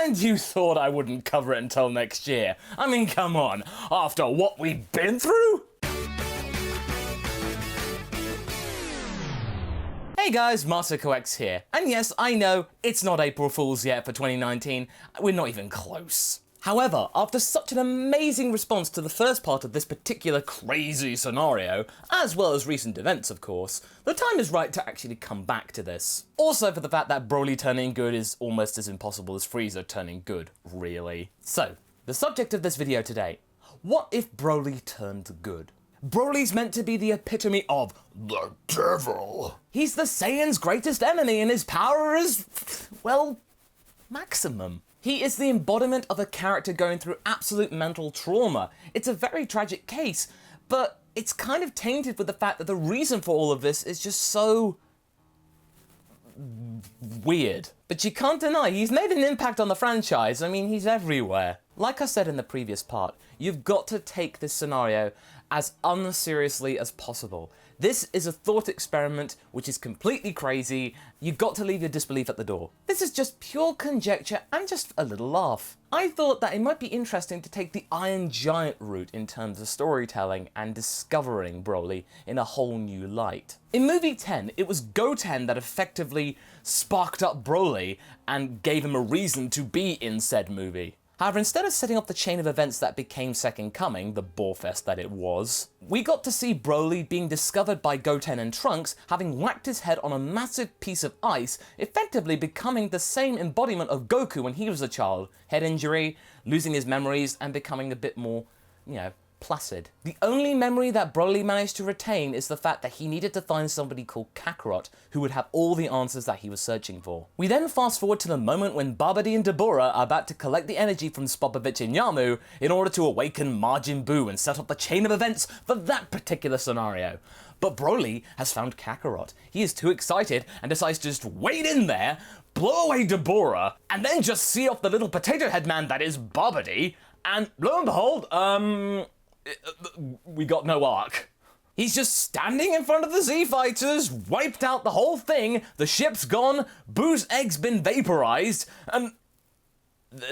And you thought I wouldn't cover it until next year? I mean, come on, after what we've been through? Hey guys, MasakoX here. And yes, I know, it's not April Fool's yet for 2019, we're not even close. However, after such an amazing response to the first part of this particular crazy scenario, as well as recent events of course, the time is right to actually come back to this. Also for the fact that Broly turning good is almost as impossible as Frieza turning good, really. So, the subject of this video today, what if Broly turned good? Broly's meant to be the epitome of the devil. He's the Saiyan's greatest enemy and his power is, well, maximum. He is the embodiment of a character going through absolute mental trauma. It's a very tragic case, but it's kind of tainted with the fact that the reason for all of this is just so weird. But you can't deny he's made an impact on the franchise. I mean, he's everywhere. Like I said in the previous part, you've got to take this scenario as unseriously as possible. This is a thought experiment which is completely crazy. You've got to leave your disbelief at the door. This is just pure conjecture and just a little laugh. I thought that it might be interesting to take the Iron Giant route in terms of storytelling and discovering Broly in a whole new light. In movie 10, it was Goten that effectively sparked up Broly and gave him a reason to be in said movie. However, instead of setting up the chain of events that became Second Coming, the borefest that it was, we got to see Broly being discovered by Goten and Trunks, having whacked his head on a massive piece of ice, effectively becoming the same embodiment of Goku when he was a child. Head injury, losing his memories, and becoming a bit more, placid. The only memory that Broly managed to retain is the fact that he needed to find somebody called Kakarot who would have all the answers that he was searching for. We then fast forward to the moment when Babidi and Deborah are about to collect the energy from Spopovich and Yamu in order to awaken Majin Buu and set up the chain of events for that particular scenario. But Broly has found Kakarot. He is too excited and decides to just wade in there, blow away Deborah, and then just see off the little potato head man that is Babidi, and lo and behold, we got no arc. He's just standing in front of the Z-Fighters, wiped out the whole thing, the ship's gone, Boo's egg's been vaporized, and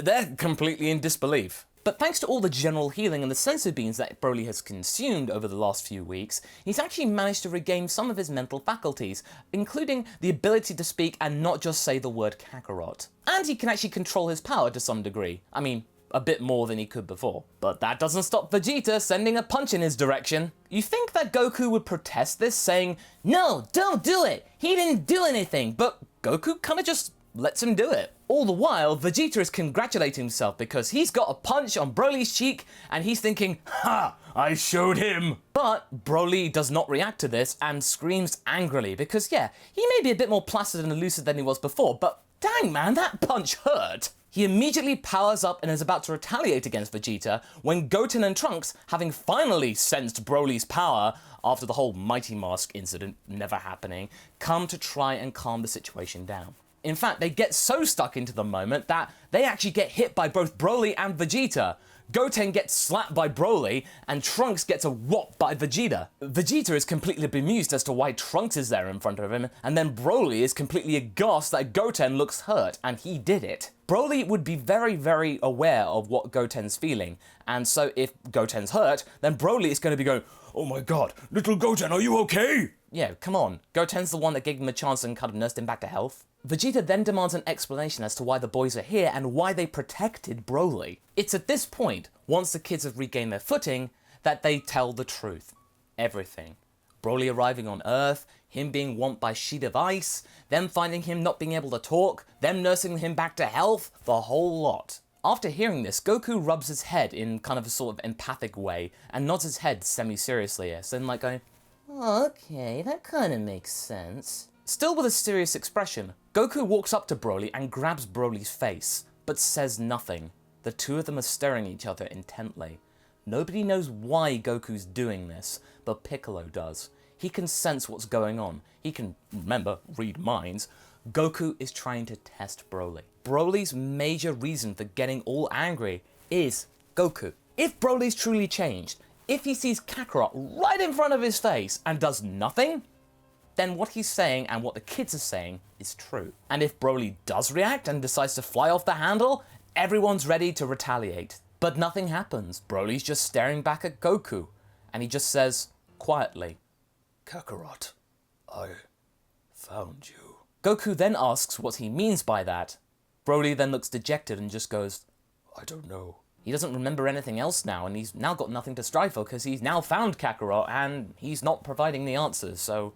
they're completely in disbelief. But thanks to all the general healing and the senzu beans that Broly has consumed over the last few weeks, he's actually managed to regain some of his mental faculties, including the ability to speak and not just say the word Kakarot. And he can actually control his power to some degree. I mean, a bit more than he could before. But that doesn't stop Vegeta sending a punch in his direction. You think that Goku would protest this, saying, "No, don't do it! He didn't do anything!" But Goku kinda just lets him do it. All the while, Vegeta is congratulating himself because he's got a punch on Broly's cheek and he's thinking, "Ha! I showed him!" But Broly does not react to this and screams angrily because, yeah, he may be a bit more placid and lucid than he was before, but dang man, that punch hurt! He immediately powers up and is about to retaliate against Vegeta when Goten and Trunks, having finally sensed Broly's power after the whole Mighty Mask incident never happening, come to try and calm the situation down. In fact, they get so stuck into the moment that they actually get hit by both Broly and Vegeta. Goten gets slapped by Broly, and Trunks gets a whop by Vegeta. Vegeta is completely bemused as to why Trunks is there in front of him, and then Broly is completely aghast that Goten looks hurt, and he did it. Broly would be very, very aware of what Goten's feeling, and so if Goten's hurt, then Broly is going to be going, "Oh my god, little Goten, are you okay?" Yeah, come on. Goten's the one that gave him a chance and kind of nursed him back to health. Vegeta then demands an explanation as to why the boys are here and why they protected Broly. It's at this point, once the kids have regained their footing, that they tell the truth. Everything. Broly arriving on Earth, him being whomped by a sheet of ice, them finding him not being able to talk, them nursing him back to health, the whole lot. After hearing this, Goku rubs his head in kind of a sort of empathic way and nods his head semi-seriously, as in like going, "Oh, okay, that kinda makes sense." Still with a serious expression, Goku walks up to Broly and grabs Broly's face, but says nothing. The two of them are staring at each other intently. Nobody knows why Goku's doing this, but Piccolo does. He can sense what's going on. He can, remember, read minds. Goku is trying to test Broly. Broly's major reason for getting all angry is Goku. If Broly's truly changed, if he sees Kakarot right in front of his face and does nothing, then what he's saying and what the kids are saying is true. And if Broly does react and decides to fly off the handle, Everyone's ready to retaliate, but nothing happens. Broly's just staring back at Goku, and he just says, quietly, "Kakarot, I found you." Goku then asks what he means by that. Broly then looks dejected and just goes, "I don't know." He doesn't remember anything else now, and he's now got nothing to strive for because he's now found Kakarot and he's not providing the answers, so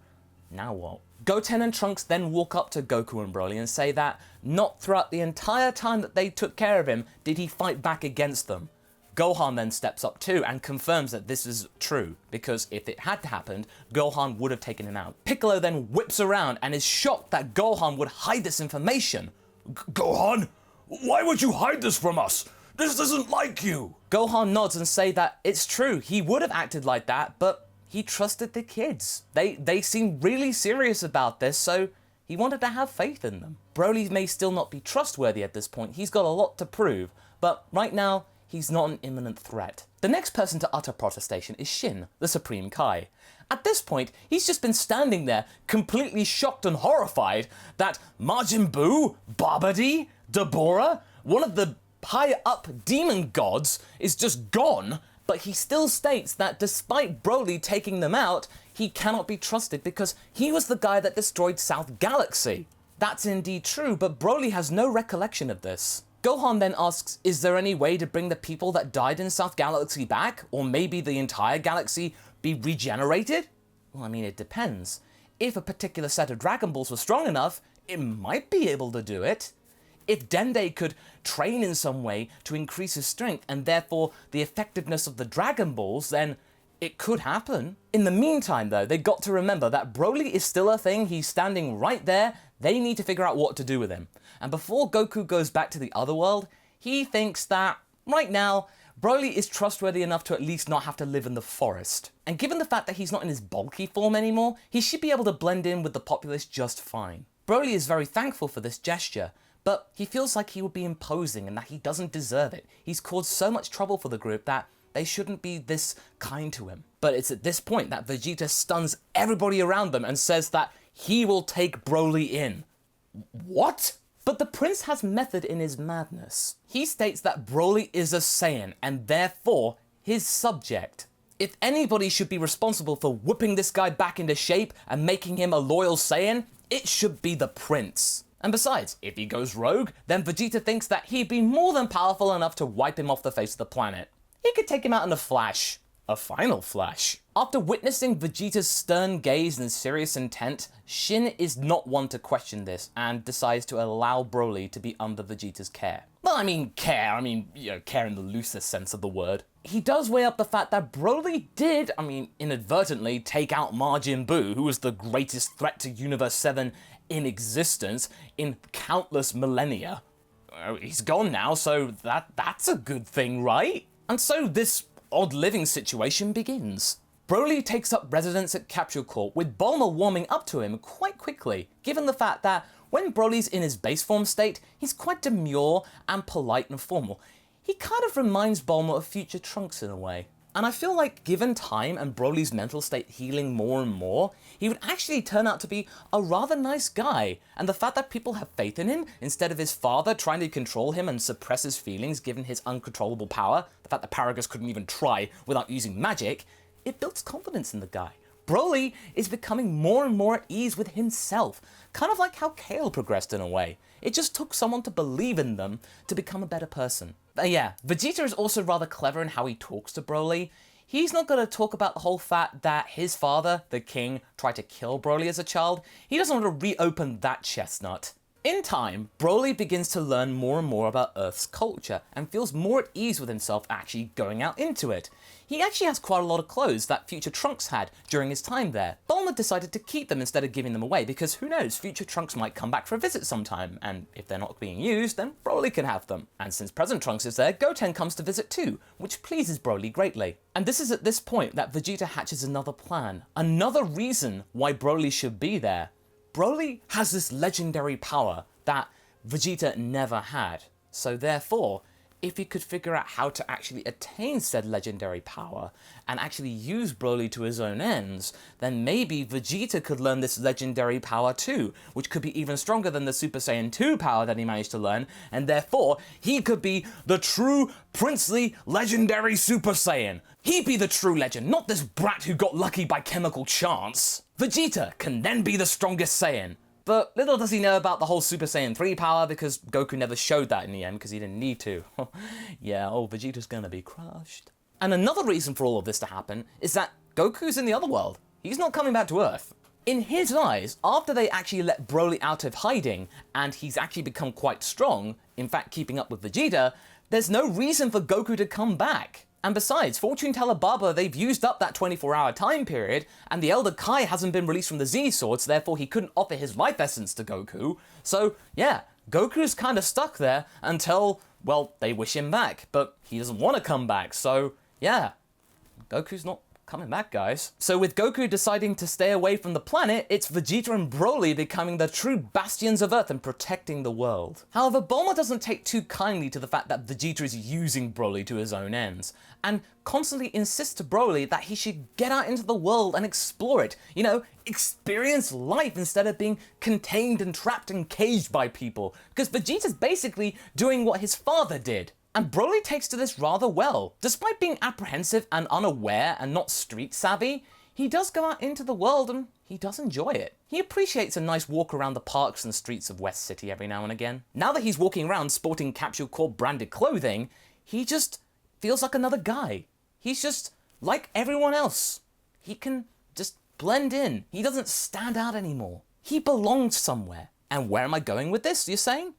now what? Goten and Trunks then walk up to Goku and Broly and say that not throughout the entire time that they took care of him did he fight back against them. Gohan then steps up too and confirms that this is true, because if it had happened, Gohan would have taken him out. Piccolo then whips around and is shocked that Gohan would hide this information. "Gohan, why would you hide this from us? This isn't like you." Gohan nods and say that it's true, he would have acted like that, but he trusted the kids. They seem really serious about this, so he wanted to have faith in them. Broly may still not be trustworthy at this point, he's got a lot to prove, but right now, he's not an imminent threat. The next person to utter protestation is Shin, the Supreme Kai. At this point, he's just been standing there, completely shocked and horrified that Majin Buu, Babidi, Dabura, one of the high-up demon gods, is just gone, but he still states that despite Broly taking them out, he cannot be trusted because he was the guy that destroyed South Galaxy. That's indeed true, but Broly has no recollection of this. Gohan then asks, is there any way to bring the people that died in South Galaxy back, or maybe the entire galaxy be regenerated? Well, I mean, it depends. If a particular set of Dragon Balls was strong enough, it might be able to do it. If Dende could train in some way to increase his strength and therefore the effectiveness of the Dragon Balls, then it could happen. In the meantime, though, they got to remember that Broly is still a thing, he's standing right there, they need to figure out what to do with him. And before Goku goes back to the other world, he thinks that, right now, Broly is trustworthy enough to at least not have to live in the forest. And given the fact that he's not in his bulky form anymore, he should be able to blend in with the populace just fine. Broly is very thankful for this gesture, but he feels like he would be imposing and that he doesn't deserve it. He's caused so much trouble for the group that they shouldn't be this kind to him. But it's at this point that Vegeta stuns everybody around them and says that he will take Broly in. What? But the prince has method in his madness. He states that Broly is a Saiyan and therefore his subject. If anybody should be responsible for whipping this guy back into shape and making him a loyal Saiyan, it should be the prince. And besides, if he goes rogue, then Vegeta thinks that he'd be more than powerful enough to wipe him off the face of the planet. He could take him out in a flash. A final flash. After witnessing Vegeta's stern gaze and serious intent, Shin is not one to question this and decides to allow Broly to be under Vegeta's care. Well, I mean care in the loosest sense of the word. He does weigh up the fact that Broly did, inadvertently take out Majin Buu, who was the greatest threat to Universe 7 in existence in countless millennia. He's gone now, so that's a good thing, right? And so this odd living situation begins. Broly takes up residence at Capsule Corp, with Bulma warming up to him quite quickly, given the fact that when Broly's in his base form state, he's quite demure and polite and formal. He kind of reminds Bulma of future Trunks in a way. And I feel like given time and Broly's mental state healing more and more, he would actually turn out to be a rather nice guy. And the fact that people have faith in him, instead of his father trying to control him and suppress his feelings given his uncontrollable power, the fact that Paragus couldn't even try without using magic, it builds confidence in the guy. Broly is becoming more and more at ease with himself, kind of like how Kale progressed in a way. It just took someone to believe in them to become a better person. But yeah, Vegeta is also rather clever in how he talks to Broly. He's not going to talk about the whole fact that his father, the king, tried to kill Broly as a child. He doesn't want to reopen that chestnut. In time, Broly begins to learn more and more about Earth's culture and feels more at ease with himself actually going out into it. He actually has quite a lot of clothes that future Trunks had during his time there. Bulma decided to keep them instead of giving them away because who knows, future Trunks might come back for a visit sometime, and if they're not being used, then Broly can have them. And since present Trunks is there, Goten comes to visit too, which pleases Broly greatly. And this is at this point that Vegeta hatches another plan, another reason why Broly should be there. Broly has this legendary power that Vegeta never had, so therefore, if he could figure out how to actually attain said legendary power and actually use Broly to his own ends, then maybe Vegeta could learn this legendary power too, which could be even stronger than the Super Saiyan 2 power that he managed to learn, and therefore he could be the true princely legendary Super Saiyan. He'd be the true legend, not this brat who got lucky by chemical chance. Vegeta can then be the strongest Saiyan. But little does he know about the whole Super Saiyan 3 power, because Goku never showed that in the end because he didn't need to. Yeah, Vegeta's gonna be crushed. And another reason for all of this to happen is that Goku's in the other world. He's not coming back to Earth. In his eyes, after they actually let Broly out of hiding, and he's actually become quite strong, in fact keeping up with Vegeta, there's no reason for Goku to come back. And besides, Fortune Teller Baba, they've used up that 24-hour time period, and the Elder Kai hasn't been released from the Z-Sword, so therefore he couldn't offer his life essence to Goku. So, yeah, Goku's kind of stuck there until, well, they wish him back, but he doesn't want to come back, so, yeah, Goku's not coming back, guys. So with Goku deciding to stay away from the planet, it's Vegeta and Broly becoming the true bastions of Earth and protecting the world. However, Bulma doesn't take too kindly to the fact that Vegeta is using Broly to his own ends, and constantly insists to Broly that he should get out into the world and explore it. You know, experience life instead of being contained and trapped and caged by people. Because Vegeta's basically doing what his father did. And Broly takes to this rather well. Despite being apprehensive and unaware and not street savvy, he does go out into the world and he does enjoy it. He appreciates a nice walk around the parks and streets of West City every now and again. Now that he's walking around sporting Capsule Corp branded clothing, he just feels like another guy. He's just like everyone else. He can just blend in. He doesn't stand out anymore. He belongs somewhere. And where am I going with this, you're saying?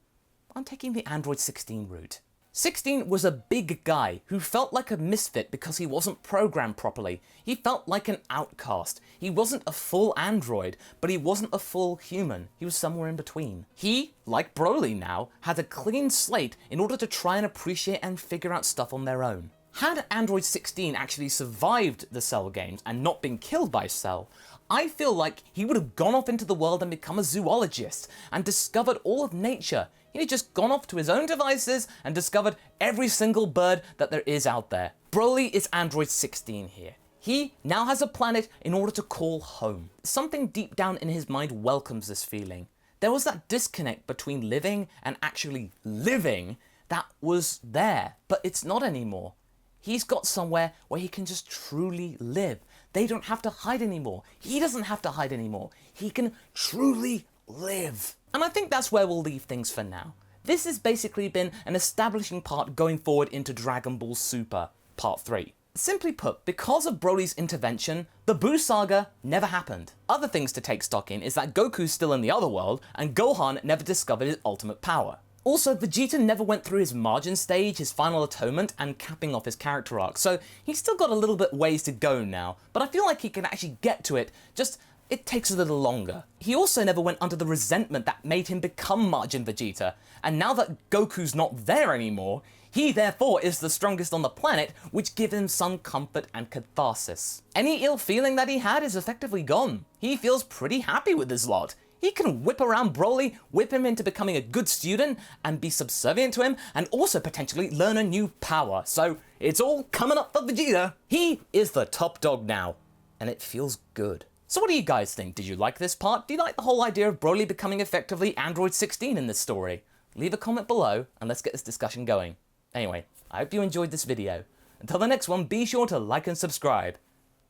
I'm taking the Android 16 route. 16 was a big guy who felt like a misfit because he wasn't programmed properly. He felt like an outcast. He wasn't a full android, but he wasn't a full human. He was somewhere in between. He, like Broly now, had a clean slate in order to try and appreciate and figure out stuff on their own. Had Android 16 actually survived the Cell games and not been killed by Cell, I feel like he would have gone off into the world and become a zoologist and discovered all of nature. He'd just gone off to his own devices and discovered every single bird that there is out there. Broly is Android 16 here. He now has a planet in order to call home. Something deep down in his mind welcomes this feeling. There was that disconnect between living and actually living that was there, but it's not anymore. He's got somewhere where he can just truly live. They don't have to hide anymore. He doesn't have to hide anymore. He can truly live. And I think that's where we'll leave things for now. This has basically been an establishing part going forward into Dragon Ball Super Part 3. Simply put, because of Broly's intervention, the Buu saga never happened. Other things to take stock in is that Goku's still in the other world, and Gohan never discovered his ultimate power. Also, Vegeta never went through his margin stage, his final atonement, and capping off his character arc, so he's still got a little bit ways to go now, but I feel like he can actually get to it, just it takes a little longer. He also never went under the resentment that made him become Margin Vegeta, and now that Goku's not there anymore, he therefore is the strongest on the planet, which gives him some comfort and catharsis. Any ill feeling that he had is effectively gone. He feels pretty happy with his lot. He can whip around Broly, whip him into becoming a good student, and be subservient to him, and also potentially learn a new power. So it's all coming up for Vegeta. He is the top dog now, and it feels good. So what do you guys think? Did you like this part? Do you like the whole idea of Broly becoming effectively Android 16 in this story? Leave a comment below, and let's get this discussion going. Anyway, I hope you enjoyed this video. Until the next one, be sure to like and subscribe.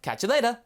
Catch you later!